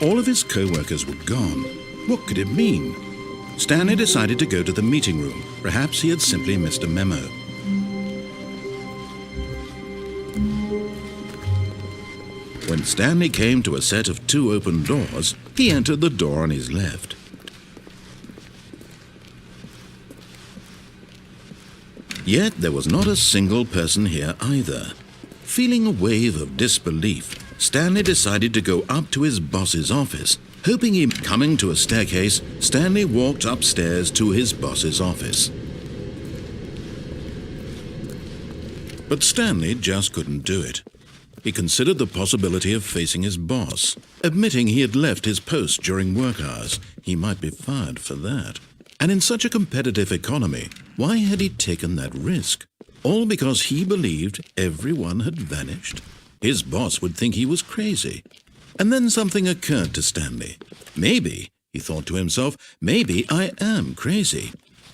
All of his co-workers were gone. What could it mean? Stanley decided to go to the meeting room. Perhaps he had simply missed a memo. When Stanley came to a set of 2 open doors, he entered the door on his left. Yet there was not a single person here either. Feeling a wave of disbelief, Stanley decided to go up to his boss's office. Hoping him coming to a staircase, Stanley walked upstairs to his boss's office. But Stanley just couldn't do it. He considered the possibility of facing his boss. Admitting he had left his post during work hours, he might be fired for that. And in such a competitive economy, why had he taken that risk? All because he believed everyone had vanished? His boss would think he was crazy. And then something occurred to Stanley. Maybe, he thought to himself, maybe I am crazy.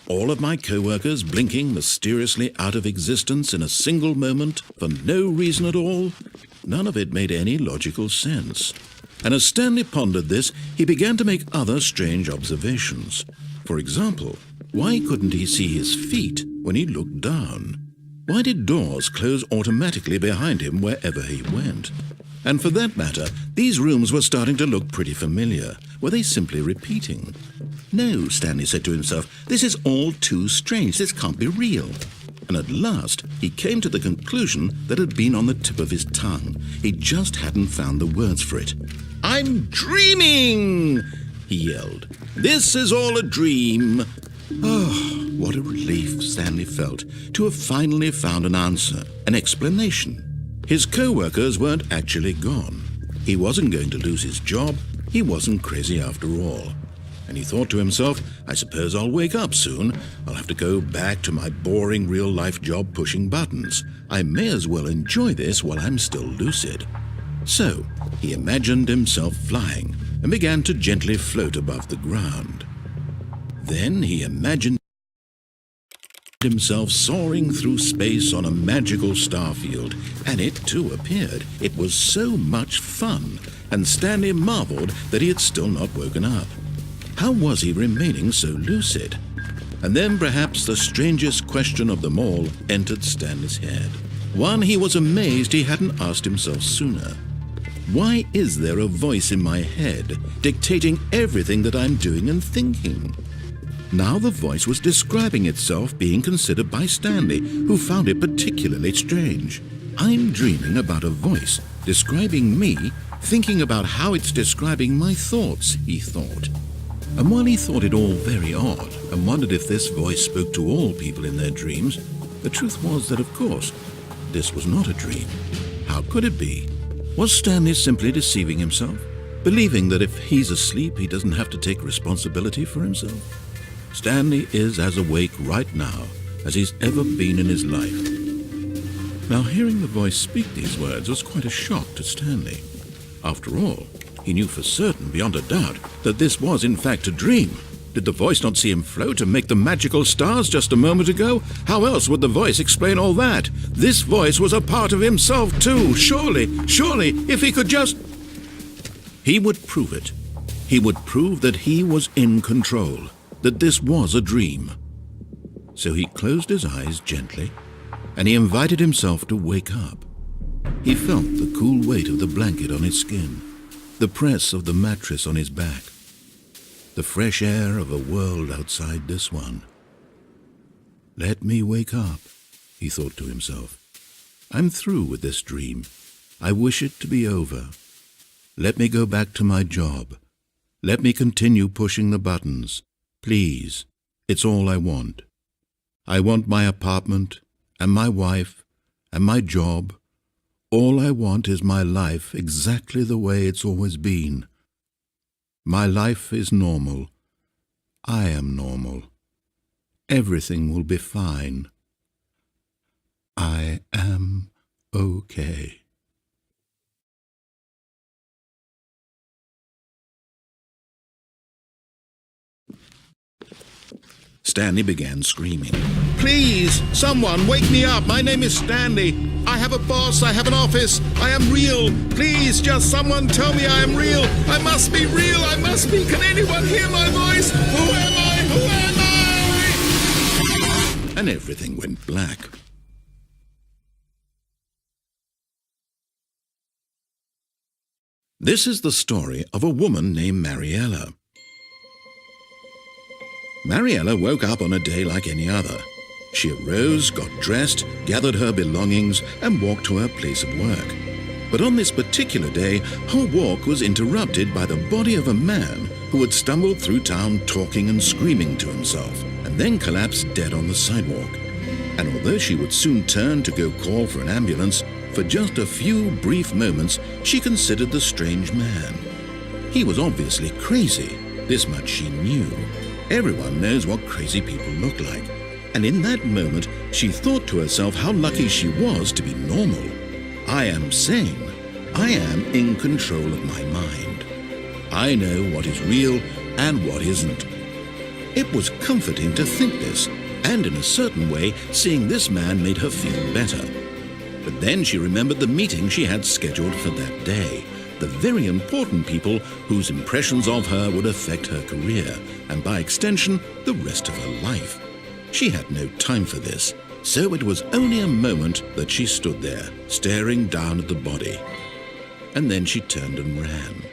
All of my co-workers blinking mysteriously out of existence in a single moment for no reason at all? None of it made any logical sense. And as Stanley pondered this, he began to make other strange observations. For example, why couldn't he see his feet when he looked down? Why did doors close automatically behind him wherever he went? And for that matter, these rooms were starting to look pretty familiar. Were they simply repeating? No, Stanley said to himself, this is all too strange. This can't be real. And at last, he came to the conclusion that had been on the tip of his tongue. He just hadn't found the words for it. "I'm dreaming!" he yelled. "This is all a dream." Oh, what a relief Stanley felt to have finally found an answer, an explanation. His co-workers weren't actually gone. He wasn't going to lose his job. He wasn't crazy after all. And he thought to himself, I suppose I'll wake up soon. I'll have to go back to my boring real-life job pushing buttons. I may as well enjoy this while I'm still lucid. So he imagined himself flying and began to gently float above the ground. Then he imagined himself soaring through space on a magical star field, and it too appeared. It was so much fun, and Stanley marveled that he had still not woken up. How was he remaining so lucid? And then perhaps the strangest question of them all entered Stanley's head. One he was amazed he hadn't asked himself sooner. Why is there a voice in my head dictating everything that I'm doing and thinking? Now the voice was describing itself being considered by Stanley, who found it particularly strange. I'm dreaming about a voice describing me, thinking about how it's describing my thoughts, he thought. And while he thought it all very odd and wondered if this voice spoke to all people in their dreams, the truth was that, of course, this was not a dream. How could it be? Was Stanley simply deceiving himself, believing that if he's asleep he doesn't have to take responsibility for himself? Stanley is as awake right now as he's ever been in his life. Now, hearing the voice speak these words was quite a shock to Stanley. After all, he knew for certain, beyond a doubt, that this was in fact a dream. Did the voice not see him float and make the magical stars just a moment ago? How else would the voice explain all that? This voice was a part of himself too. Surely, if he could just... He would prove it. He would prove that he was in control, that this was a dream. So he closed his eyes gently, and he invited himself to wake up. He felt the cool weight of the blanket on his skin, the press of the mattress on his back, the fresh air of a world outside this one. Let me wake up, he thought to himself. I'm through with this dream. I wish it to be over. Let me go back to my job. Let me continue pushing the buttons. Please, it's all I want. I want my apartment, and my wife, and my job. All I want is my life exactly the way it's always been. My life is normal. I am normal. Everything will be fine. I am okay. Stanley began screaming. "Please, someone, wake me up. My name is Stanley. I have a boss. I have an office. I am real. Please, just someone tell me I am real. I must be real. I must be. Can anyone hear my voice? Who am I? Who am I?" And everything went black. This is the story of a woman named Mariella. Mariella woke up on a day like any other. She arose, got dressed, gathered her belongings, and walked to her place of work. But on this particular day, her walk was interrupted by the body of a man who had stumbled through town talking and screaming to himself, and then collapsed dead on the sidewalk. And although she would soon turn to go call for an ambulance, for just a few brief moments she considered the strange man. He was obviously crazy, this much she knew. Everyone knows what crazy people look like. And in that moment, she thought to herself how lucky she was to be normal. I am sane. I am in control of my mind. I know what is real and what isn't. It was comforting to think this, and in a certain way, seeing this man made her feel better. But then she remembered the meeting she had scheduled for that day. The very important people whose impressions of her would affect her career, and by extension, the rest of her life. She had no time for this, so it was only a moment that she stood there, staring down at the body. And then she turned and ran.